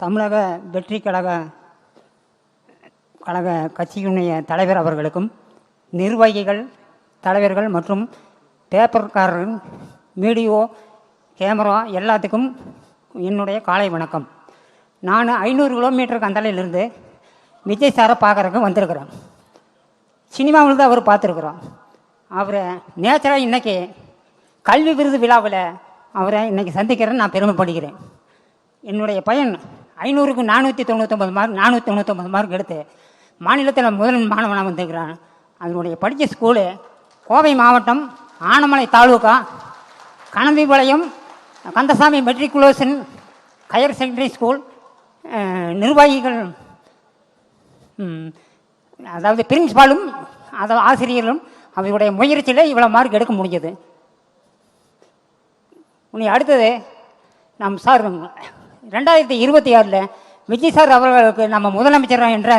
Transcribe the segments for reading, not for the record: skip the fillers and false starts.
தமிழக வெற்றி கழக கட்சியினுடைய தலைவர் அவர்களுக்கும், நிர்வாகிகள், தலைவர்கள் மற்றும் பேப்பர்காரர்கள், மீடியோ, கேமரா எல்லாத்துக்கும் என்னுடைய காலை வணக்கம். நான் 500 கிலோமீட்டருக்கு அந்தலையிலிருந்து விஜய் சாரை பார்க்குறதுக்கு வந்திருக்கிறேன். சினிமாவில் தான் அவர் பார்த்துருக்குறோம். அவரை நேச்சராக இன்றைக்கி கல்வி விருது விழாவில் அவரை இன்றைக்கி சந்திக்கிறேன்னு நான் பெருமைப்படுகிறேன். என்னுடைய பையன் 500க்கு 499 மார்க் 499 மார்க் எடுத்து மாநிலத்தில் முதல் மாணவனாக வந்திருக்கிறான். அதனுடைய படித்த ஸ்கூலு கோவை மாவட்டம் ஆனமலை தாலுகா Kananthipalayam Kandasamy matriculation higher secondary school. நிர்வாகிகள், அதாவது பிரின்சிபாலும் ஆசிரியர்களும் அவருடைய முயற்சியில் இவ்வளோ மார்க் எடுக்க முடிஞ்சது. உன்னை அடுத்தது நம் சார் 2026 விஜய் சார் அவர்களுக்கு நம்ம முதலமைச்சர் என்ற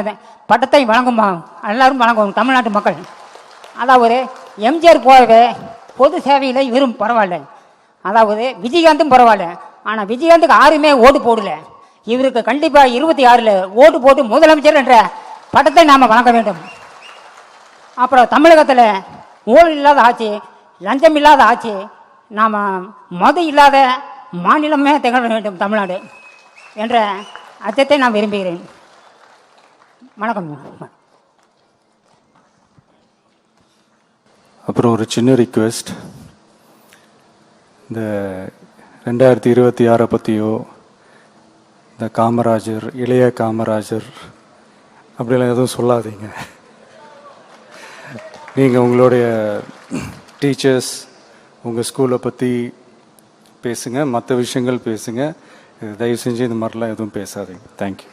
பட்டத்தை வழங்குமா எல்லாரும் வழங்குவோம் தமிழ்நாட்டு மக்கள். அதாவது எம்ஜிஆர் போலவே பொது சேவையில் இவரும் பரவாயில்ல, அதாவது விஜயகாந்தும் பரவாயில்ல. ஆனால் விஜயகாந்துக்கு யாருமே ஓட்டு போடல. இவருக்கு கண்டிப்பாக 26 ஓட்டு போட்டு முதலமைச்சர் என்ற பட்டத்தை நாம் வழங்க வேண்டும். அப்புறம் தமிழகத்தில் ஊழல் இல்லாத ஆட்சி, லஞ்சம் இல்லாத ஆட்சி, நாம் மது இல்லாத மாநிலமே திகழ வேண்டும் தமிழ்நாடு என்ற அச்சத்தை நான் விரும்புகிறேன். வணக்கம். அப்புறம் ஒரு சின்ன ரிக்வெஸ்ட், இந்த 2026 பற்றியோ இந்த காமராஜர், இளைய காமராஜர் அப்படிலாம் எதுவும் சொல்லாதீங்க. நீங்கள் உங்களுடைய டீச்சர்ஸ், உங்கள் ஸ்கூலை பற்றி பேசுங்க, மற்ற விஷயங்கள் பேசுங்க. தயவு செஞ்சு இந்த மாதிரிலாம் எதுவும் பேசாதீங்க. தேங்க்யூ.